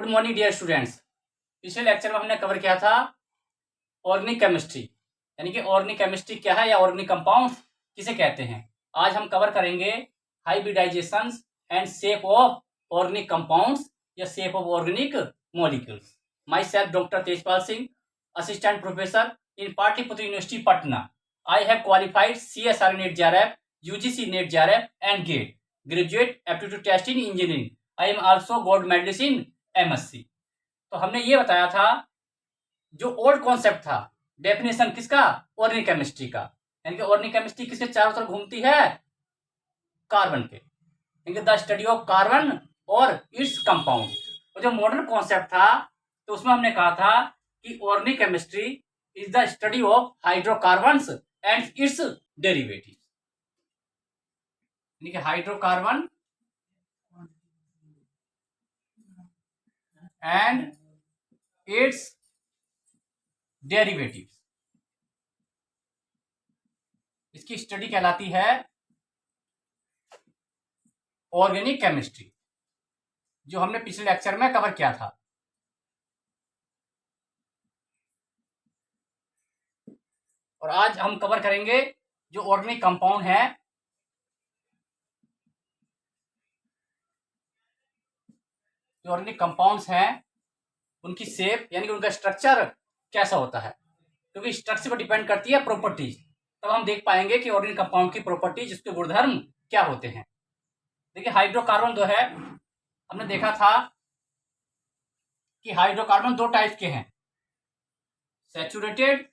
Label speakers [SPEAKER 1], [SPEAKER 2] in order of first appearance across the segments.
[SPEAKER 1] Morning dear students. पिछले lecture में हमने कवर किया था ऑर्गेनिक केमिस्ट्री, यानी कि ऑर्गेनिक केमिस्ट्री क्या है या ऑर्गेनिक कंपाउंड्स किसे कहते हैं। आज हम कवर करेंगे hybridization and shape of organic compounds या shape of organic molecules. Myself doctor Tejpal Singh, assistant professor in Pataliputra university Patna. I have qualified CSR net JRF, UGC net JRF and GATE graduate aptitude test in engineering. I am also gold medalist in MSc। तो हमने ये बताया था जो old concept था, definition किसका, organic chemistry का, यानी कि ऑर्गेनिक केमिस्ट्री किसके चारों तरफ घूमती है, कार्बन के, यानी द स्टडी ऑफ कार्बन और इट्स कंपाउंड। और जो मॉडर्न कॉन्सेप्ट था तो उसमें हमने कहा था कि organic chemistry is the study of hydrocarbons and it's derivatives, यानी कि हाइड्रोकार्बन एंड इट्स डेरिवेटिव्स, इसकी स्टडी कहलाती है ऑर्गेनिक केमिस्ट्री, जो हमने पिछले लेक्चर में कवर किया था। और आज हम कवर करेंगे जो ऑर्गेनिक कंपाउंड है, जो ऑर्गेनिक कंपाउंड्स हैं उनकी शेप यानी कि उनका स्ट्रक्चर कैसा होता है, क्योंकि स्ट्रक्चर पर डिपेंड करती है प्रॉपर्टीज। तब हम देख पाएंगे कि ऑर्गेनिक कंपाउंड की प्रॉपर्टीज, उसके गुणधर्म क्या होते हैं। देखिए हाइड्रोकार्बन जो है, हमने देखा था कि हाइड्रोकार्बन दो टाइप के हैं, सैचुरेटेड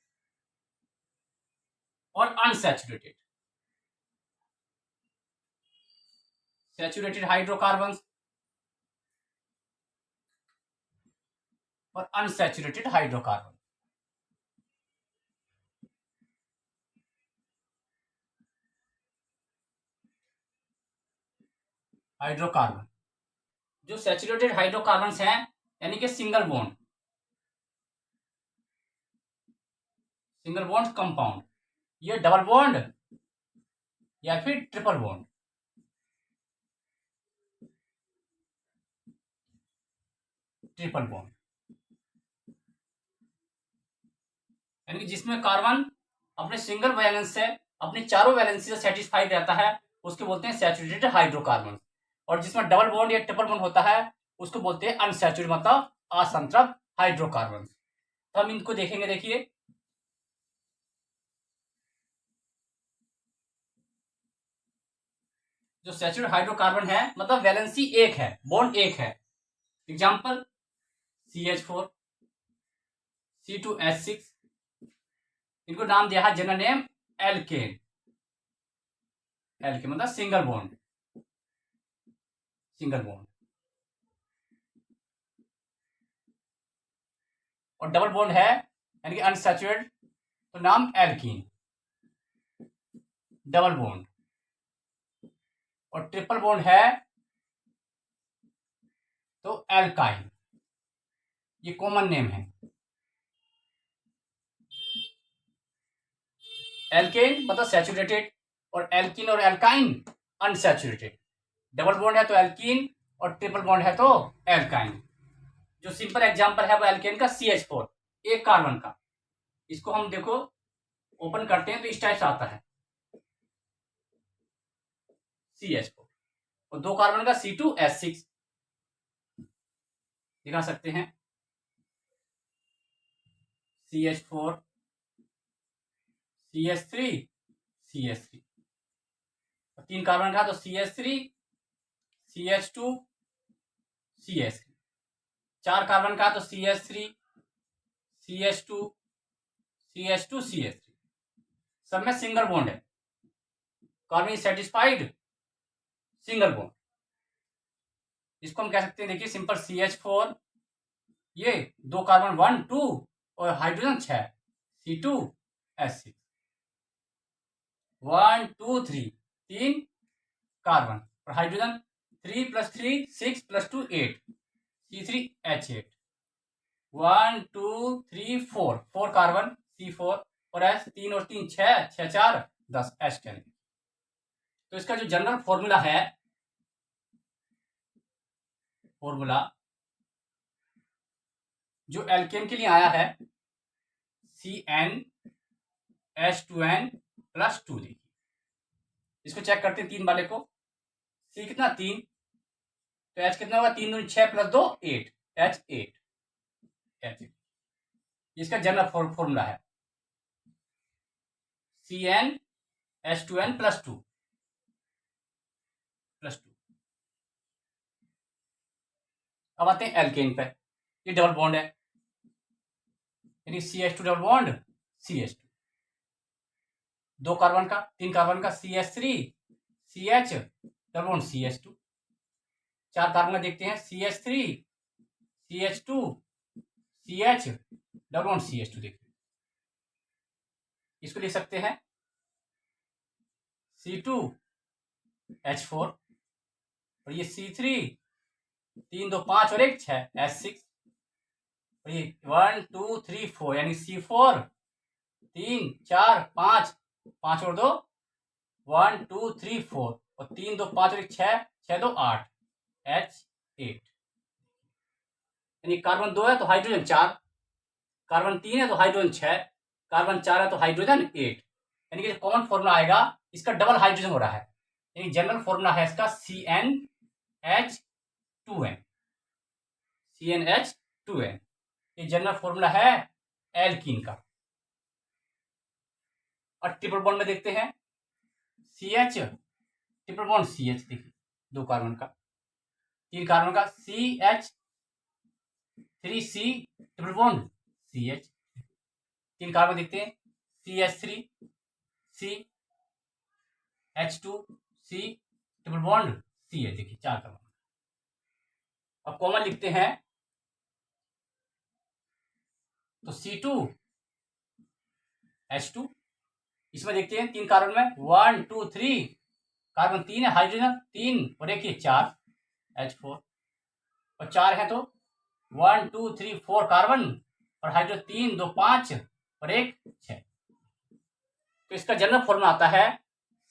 [SPEAKER 1] और अनसैचुरेटेड। सैचुरेटेड हाइड्रोकार्बन और अनसैचुरेटेड हाइड्रोकार्बन। हाइड्रोकार्बन जो सैचुरेटेड हाइड्रोकार्बन्स हैं, यानी कि सिंगल बॉन्ड कंपाउंड, ये डबल बॉन्ड या फिर ट्रिपल बॉन्ड, यानी कि जिसमें कार्बन अपने सिंगल वैलेंस से अपनी चारों वैलेंसी से सेटिस्फाइड रहता है, उसके बोलते हैं सैचुरेटेड हाइड्रोकार्बन। और जिसमें डबल बॉन्ड या ट्रिपल बॉन्ड होता है उसको बोलते हैं अनसैचुरेटेड, मतलब असंतृप्त हाइड्रोकार्बन। तो हम इनको देखेंगे। देखिए जो सैचुरेटेड हाइड्रोकार्बन है मतलब वैलेंसी एक है, बॉन्ड एक है। एग्जांपल CH4, C2H6, इनको नाम दिया है जनरल नेम एल्केन। एल्केन मतलब सिंगल बॉन्ड। और डबल बॉन्ड है यानी कि अनसैचुरेटेड, तो नाम एल्कीन, डबल बॉन्ड। और ट्रिपल बॉन्ड है तो एल्काइन, ये कॉमन नेम है। एल्केन मतलब सैचुरेटेड और एल्कीन और एल्काइन अनसैचुरेटेड। डबल बॉन्ड है तो एल्कीन और ट्रिपल बॉन्ड है तो एल्काइन। जो सिंपल एग्जांपल है वो एल्केन का CH4, एक कार्बन का। इसको हम देखो ओपन करते हैं तो इस टाइप से आता है CH4, और दो कार्बन का C2H6 दिखा सकते हैं, CH4 CH3 CH3। और तीन कार्बन का तो CH3 CH2 CH3। चार कार्बन का तो CH3 CH2 CH2 CH3। सब में सिंगल बॉन्ड है, कार्बन सेटिस्फाइड सिंगल बॉन्ड। इसको हम कह सकते हैं, देखिए सिंपल CH4, ये दो कार्बन 1 2 और हाइड्रोजन 6 C2H6। 1 2 3 तीन कार्बन और हाइड्रोजन 3 + 3 6 + 2 8 C3H8। 1 2 3 4 4 कार्बन C4 और H, 3 और 3 6 6 4 10 H10। तो इसका जो जनरल फॉर्मूला है, जो एल्केन के लिए आया है CnH2n+2 देखिए, इसको चेक करते हैं 3 वाले को। C कितना 3, तो H कितना होगा 3 दूनी 6 + 2 8, H8। इसका जनरल फॉर्मूला है CnH2n+2 अब आते हैं एल्केन पे। ये डबल बॉन्ड है, यानी CH2 double bond CH2, 2 carbon का 3 कार्बन का CH3 CH double bond CH2, 4 carbon का देखते हैं CH3 CH2 CH double bond CH2। देखिए इसको लिख सकते हैं C2H4 और ये C3 3 2 5 और 1 6 H6 और ये 1 2 3 4 यानी C4 3 4 5 5 और 2 1 2 3 4 और 3 2 5 और 1 6 6 2 8 H8 यानी कार्बन 2 है तो हाइड्रोजन 4, कार्बन 3 है तो हाइड्रोजन 6, कार्बन 4 है तो हाइड्रोजन 8, यानी कि जो कॉमन फॉर्मूला आएगा इसका डबल हाइड्रोजन हो रहा है, यानी जनरल फॉर्मूला है इसका CnH2n। ये जनरल फॉर्मूला है एल्कीन का। और ट्रिपल बॉन्ड में देखते हैं CH ट्रिपल बॉन्ड CH, देखिए 2 कार्बन का 3 कार्बन का CH3C triple bond CH, 3 carbon देखते हैं CH3C H2C triple bond CH, देखिए 4 कार्बन। अब कॉमन लिखते हैं तो C2H2, इसमें देखते हैं 3 कार्बन में 1 2 3 कार्बन 3 है, हाइड्रोजन 3 और 1 4 H4 और 4 है तो 1 2 3 4 कार्बन और हाइड्रोजन 3 2 5 और 1 6। तो इसका जनरल फॉर्मूला आता है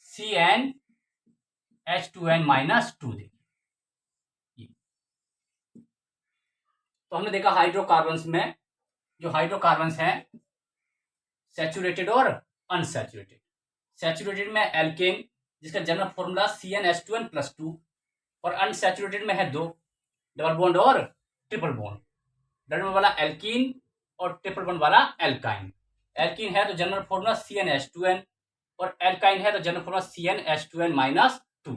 [SPEAKER 1] CnH2n-2। देखिए तो हमने देखा हाइड्रोकार्बन्स में, जो हाइड्रोकार्बन्स हैं सैचुरेटेड और अनसैचुरेटेड। सैचुरेटेड में एल्केन जिसका जनरल फॉर्मूला CnH2n+2 और अनसैचुरेटेड में है 2 डबल बॉन्ड और ट्रिपल बॉन्ड, डबल बॉन्ड वाला एल्कीन और ट्रिपल बॉन्ड वाला एल्काइन। एल्कीन है तो जनरल फॉर्मूला CnH2n और एल्काइन है तो जनरल फॉर्मूला CnH2n-2।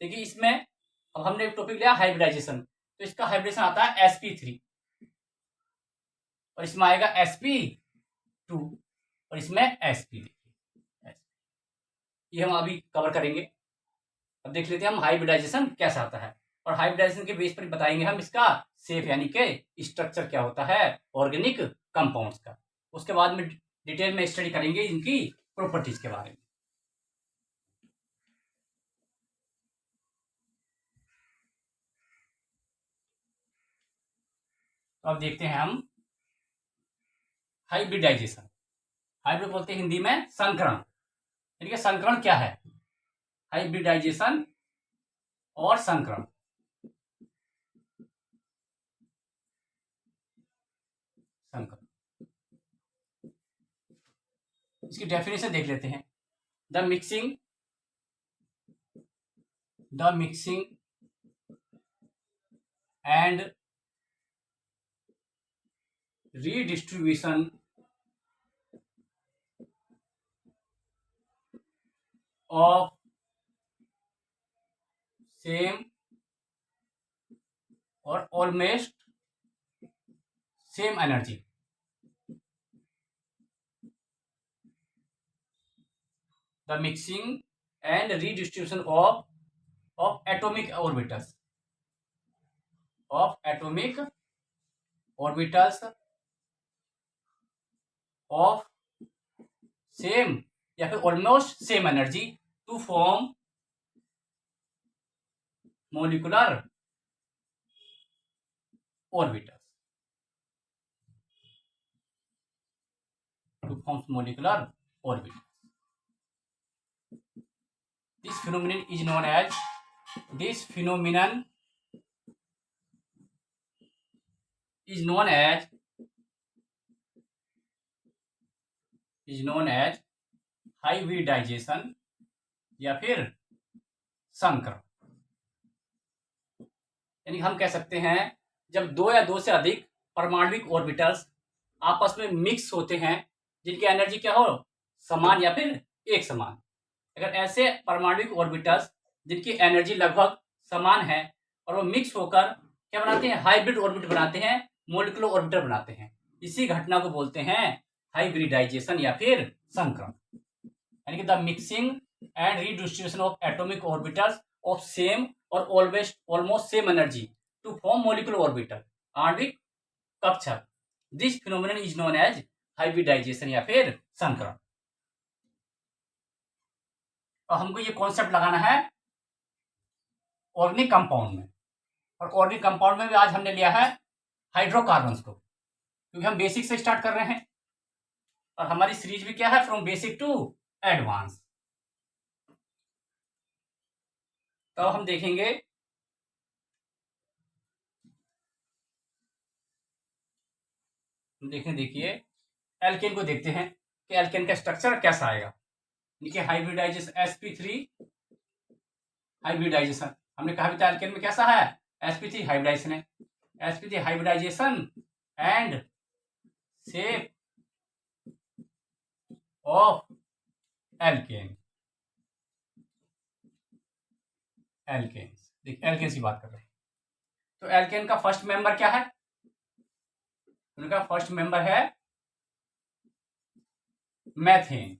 [SPEAKER 1] देखिए इसमें अब हमने एक टॉपिक लिया हाइब्रिडाइजेशन, तो इसका हाइब्रिडेशन आता है sp3 और इसमें आएगा sp2 और इसमें sp। ये हम अभी कवर करेंगे। अब देख लेते हैं हम हाइब्रिडाइजेशन कैसा आता है, और हाइब्रिडाइजेशन के बेस पर बताएंगे हम इसका सेफ यानी कि स्ट्रक्चर क्या होता है ऑर्गेनिक कंपाउंड्स का। उसके बाद में डिटेल में स्टडी करेंगे इनकी प्रॉपर्टीज के बारे में। तो अब देखते हैं हम हाइब्रिडाइजेशन। हाइब्रिड बोलते हैं हिंदी में संकरण, यानी कि संकरण क्या है, हाइब्रिडाइजेशन और संकरण। इसकी डेफिनेशन देख लेते हैं। The mixing and redistribution of same or almost same energy the mixing and redistribution of atomic orbitals of same या फिर almost same energy to form molecular orbitals to form molecular orbitals. This phenomenon is known as is known as hybridization या फिर संकरण। यानी हम कह सकते हैं जब दो या दो से अधिक परमाणविक ऑर्बिटल्स आपस में मिक्स होते हैं जिनकी एनर्जी क्या हो, समान या फिर एक समान। अगर ऐसे परमाणविक ऑर्बिटल्स जिनकी एनर्जी लगभग समान है और वो मिक्स होकर क्या बनाते हैं, हाइब्रिड ऑर्बिट बनाते हैं, मॉलिक्यूलर ऑर्बिटल बनाते हैं, इसी घटना को बोलते हैं हाइब्रिडाइजेशन या फिर संकरण। यानी कि the mixing and redistribution of atomic orbitals of same और almost same energy to form molecular orbital, आणविक कक्षक। This phenomenon is known as hybridization या फिर संकरण। और हमको ये कॉन्सेप्ट लगाना है ऑर्गेनिक कंपाउंड में, और ऑर्गेनिक कंपाउंड में भी आज हमने लिया है हाइड्रोकार्बन्स को, क्योंकि हम बेसिक से स्टार्ट कर रहे हैं और हमारी सीरीज भी क्या है, फ्रॉम बेसिक टू एडवांस। तो हम देखेंगे देखिए एल्केन को देखते हैं कि एल्केन का स्ट्रक्चर कैसा आएगा। देखिए हाइब्रिडाइजेशन sp3 हाइब्रिडाइजेशन हमने कहा भी था एल्केन में कैसा है, sp3 हाइब्रिडाइजेशन है, sp3 hybridization and shape of alkane. Alkane की बात कर रहे हैं। तो एल्केन का फर्स्ट मेंबर क्या है, उनका फर्स्ट मेंबर है मैथेन,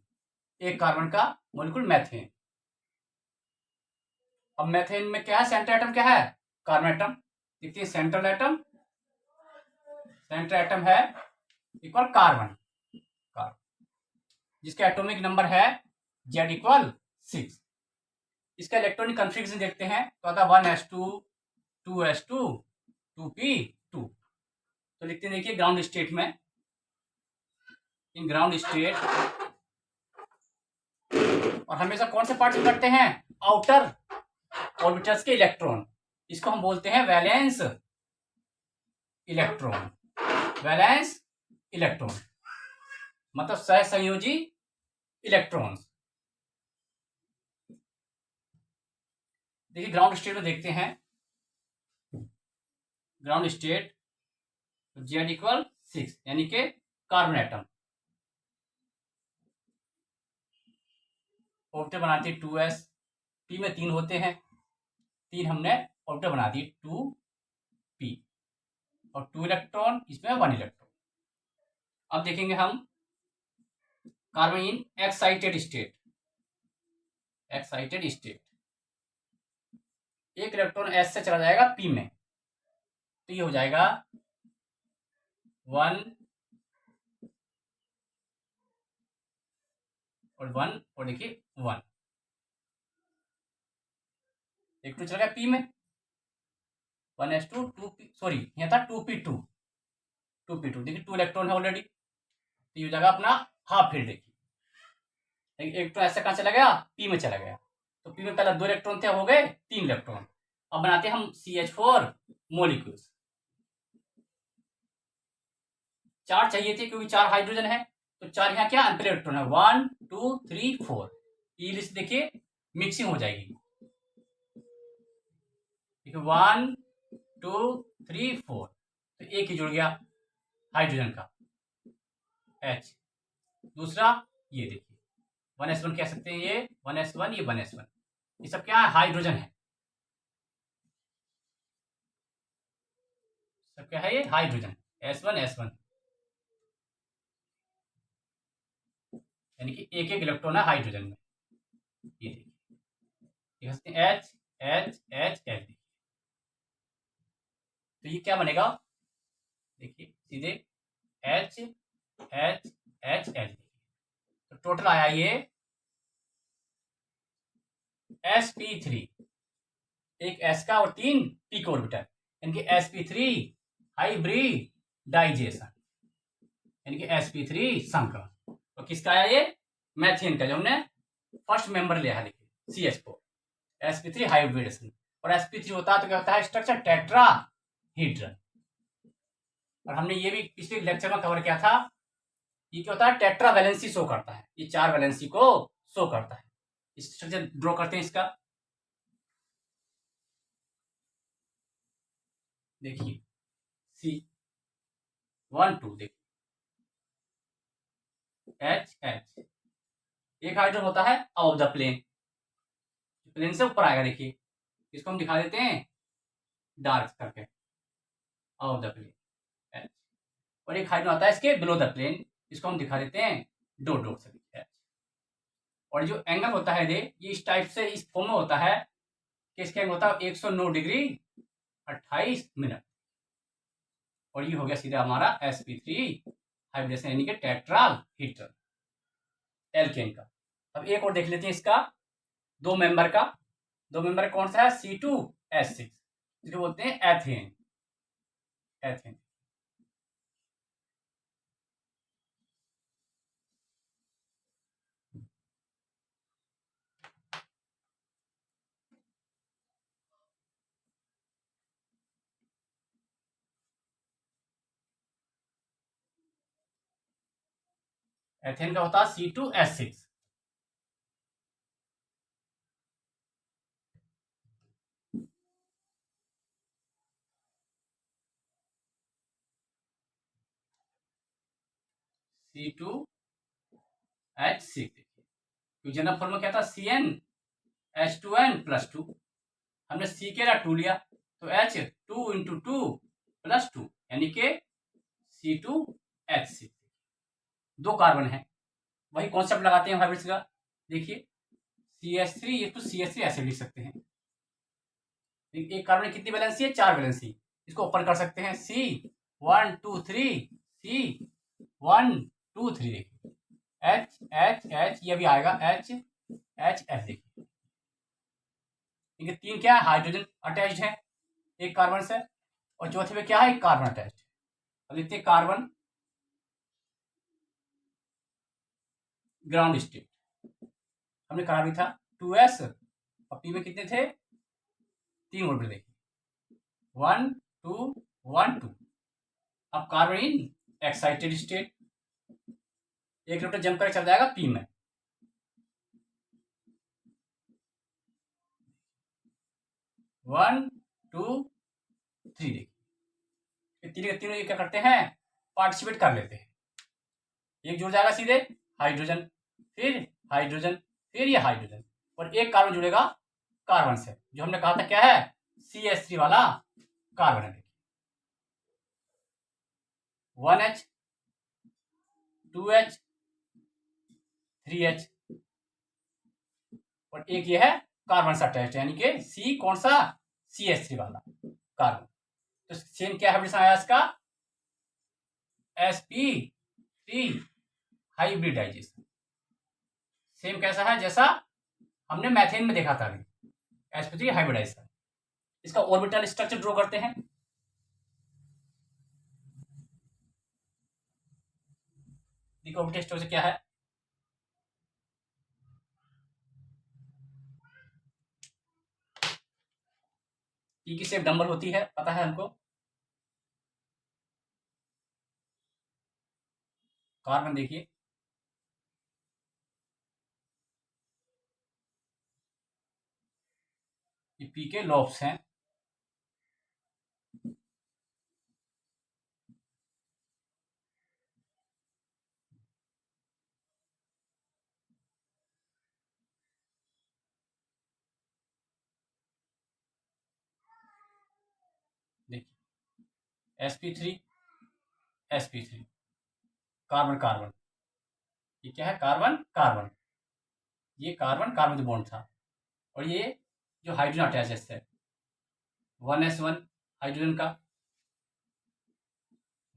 [SPEAKER 1] एक कार्बन का मॉलिक्यूल मैथेन। अब मैथेन में क्या है, सेंटर एटम क्या है, कार्बन एटम। देखिए सेंट्रल एटम, सेंटर एटम है इक्वल कार्बन, जिसका एटॉमिक नंबर है Z इक्वल 6। इसका इलेक्ट्रॉनिक कन्फिग्रेशन देखते हैं तो आता 1s2 2s2 2p2। तो लिखते हैं देखिए ग्राउंड स्टेट में, इन ग्राउंड स्टेट, और हमेशा कौन से पार्ट करते हैं, आउटर ऑर्बिटल्स के इलेक्ट्रॉन। इसको हम बोलते हैं वैलेंस इलेक्ट्रॉन। वैलेंस इलेक्ट्रॉन मतलब सहसंयोजी इलेक्ट्रॉन्स। देखिए ग्राउंड स्टेट में देखते हैं, ग्राउंड स्टेट Z इक्वल 6 यानी कि कार्बन एटम, ऑर्बिटल बनाती है 2s, p में 3 होते हैं, 3 हमने ऑर्बिटल बना दी 2p, और 2 इलेक्ट्रॉन, इसमें 1 इलेक्ट्रॉन। अब देखेंगे हम carbon in excited state, excited state, एक इलेक्ट्रॉन S से चला जाएगा p में, तो ये हो जाएगा 1 और 1, और देखिए 1, एक तो चला गया p में, 1s2 2p, सॉरी यहाँ था 2p2, 2p2 देखिए 2 इलेक्ट्रॉन है ऑलरेडी, तो ये हो जाएगा अपना हाफ फील्ड। देखिए एक इलेक्ट्रॉन ऐसे कहाँ चला गया, p में चला गया, तो p में पहला 2 इलेक्ट्रॉन थे, हो गए 3 इलेक्ट्रॉन। अब बनाते हैं हम CH4 मॉलिक्यूल्स। 4 चाहिए थे क्योंकि 4 हाइड्रोजन है, तो 4 यहाँ क्या अनपेयर इलेक्ट्रॉन है, 1 2 3 4। ये लिस्ट देखिए मिक्सिंग हो जाएगी, देखिए 1 2 3 4, तो एक ही जुड़ गया हाइड्रोजन का H। दूसरा ये देखिए 1s1 कह सकते हैं, ये 1s1, ये 1s1, ये सब क्या है, हाइड्रोजन है, सब क्या है, ये हाइड्रोजन S1 S1, यानी कि एक एक इलेक्ट्रॉन है हाइड्रोजन में। ये देखिए H H H H, तो ये क्या बनेगा, देखिए सीधे H H H H, तो टोटल आया ये sp3, एक S का और 3 p का ऑर्बिटल, यानी कि sp3 हाइब्रिडाइजेशन, यानी कि sp3 संकरण। तो किसका आया ये, मैथेन का, जो हमने फर्स्ट मेंबर लिया है, देखिए CH4 sp3 हाइब्रिडेशन। और sp3 होता है तो क्या होता है, स्ट्रक्चर टेट्राहीड्रल। और हमने ये भी पिछले लेक्चर में कवर किया था ये क्या होता है, टेट्रा वैलेंसी शो करता है, ये 4 वैलेंसी को शो करता है। इस स्ट्रक्चर ड्रॉ करते हैं इसका, देखिए C12 देखिए H एक हाइड्रोजन होता है अबव द प्लेन, प्लेन से ऊपर आएगा, देखिए इसको हम दिखा देते हैं डार्क करके अबव द प्लेन H, और एक हाइड्रोजन आता है इसके बिलो द प्लेन, इसको हम दिखा देते हैं डॉट डॉट से H। और जो एंगल होता है ये इस टाइप से इस फॉर्म में होता है कि इसका एंगल होता है 109 डिग्री 28 मिनट, और ये हो गया सीधा हमारा sp3 हाइब्रिडेशन यानी कि टेट्राहीड्रल एल्केन का। अब एक और देख लेते हैं इसका, दो मेंबर कौन सा है, C2H6, जिसको बोलते हैं एथेन। एथेन का होता है C2H6। C2H6 तो जनरल फॉर्मूला क्या था, CnH2n+2, हमने C के लिए 2 लिया तो H 2 × 2 + 2 यानी कि C2H6। दो कार्बन है, वही कॉन्सेप्ट लगाते हैं हाइब्रिड्स का, देखिए CH3 = CH3 ऐसे लिख सकते हैं। एक कार्बन की कितनी वैलेंसी है, 4 वैलेंसी, इसको ओपन कर सकते हैं C1 2 3 C1 2 3 देखिए H ये भी आएगा H देखिए, इनके 3 क्या है, हाइड्रोजन अटैच्ड है एक कार्बन से, और चौथे में क्या है, एक कार्बन अटैच्ड। अब लिखते हैं कार्बन ग्राउंड स्टेट, हमने कहा भी था 2s, और p में कितने थे, 3 ऑर्बिटल देखिए 1 2 1 2। अब कार्बन इन एक्साइटेड स्टेट, एक इलेक्ट्रॉन जंप करके चल जाएगा p में, वन टू थ्री देखिए, तीनों क्या करते हैं, पार्टिसिपेट कर लेते हैं। एक जुड़ जाएगा सीधे हाइड्रोजन, फिर हाइड्रोजन, फिर ये हाइड्रोजन, और एक कार्बन जुड़ेगा कार्बन से, जो हमने कहा था क्या है, CH3 वाला कार्बन है। 1H 2H 3H, और एक ये है कार्बन से अटैच यानी कि C कौन सा, CH3 वाला कार्बन। तो सेम क्या हाइब्रिडेशन आया इसका, sp3 हाइब्रिडाइजेशन, सेम कैसा है जैसा हमने मैथेन में देखा था अभी, sp3 हाइब्रिडाइजेशन। इसका ऑर्बिटल स्ट्रक्चर ड्रॉ करते हैं, देखो ऑर्बिटल स्ट्रक्चर क्या है, p की शेप डंबल होती है, पता है हमको। कार्बन देखिए ये p के लॉब्स हैं, देखिए sp3 कार्बन कार्बन, ये क्या है, कार्बन कार्बन, ये कार्बन कार्बन बॉन्ड था, और ये जो हाइड्रोजन अटैच है 1s1 हाइड्रोजन का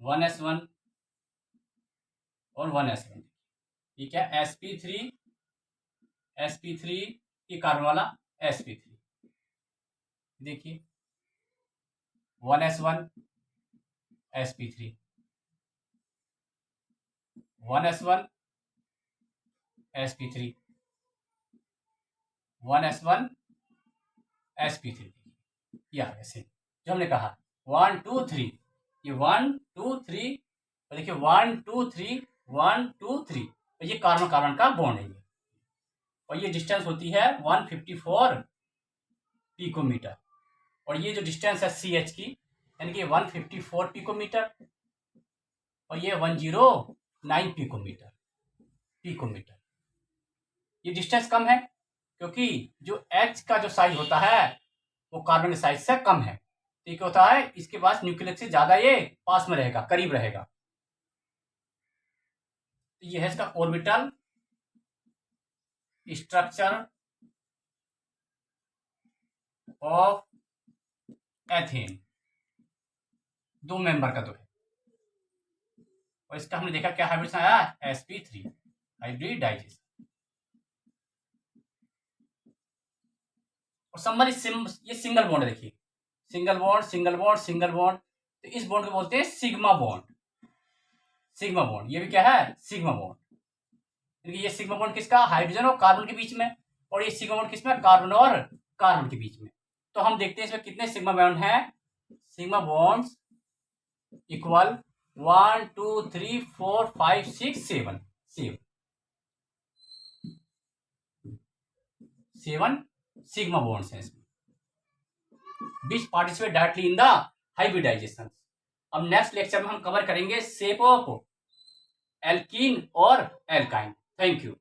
[SPEAKER 1] 1s1 और 1s1, ये क्या sp3 ये कार्बन वाला sp3, देखिए 1s1 sp3 1s1 sp3 1s1 sp3, यह ऐसे जो हमने कहा 1 2 3, ये 1 2 3, और देखिए 1 2 3 1 2 3, और ये कार्बन कार्बन का बॉन्ड है ये, और ये डिस्टेंस होती है 154 पिकोमीटर, और ये जो डिस्टेंस है CH की यानी कि 154 पिकोमीटर, और ये 109 पिकोमीटर। ये डिस्टेंस कम है क्योंकि जो H का जो साइज होता है वो कार्बन के साइज से कम है, तो क्या होता है इसके पास न्यूक्लियस से ज्यादा ये पास में रहेगा, करीब रहेगा। तो ये है इसका orbital structure of ethane, 2 member का तो है, और इसका हमने देखा क्या हाइब्रिड आया, sp3 हाइब्रिडाइजेशन। और समरी ये सिंगल बॉन्ड देखिए, single bond single bond single bond, तो इस बॉन्ड को बोलते हैं सिग्मा बॉन्ड। सिग्मा बॉन्ड ये भी क्या है, सिग्मा बॉन्ड। ये सिग्मा बॉन्ड किसका, हाइड्रोजन और कार्बन के बीच में, और ये सिग्मा बॉन्ड किसमें, कार्बन और कार्बन के बीच में। तो हम देखते हैं इसमें कितने सिग्मा बॉन्ड हैं, sigma bonds equal 1 2 3 4 5 6 7 sigma bonds हैं इसमें, which participate directly in the hybridization। अब नेक्स्ट लेक्चर में हम कवर करेंगे शेप ऑफ एल्कीन और एल्काइन। Thank you.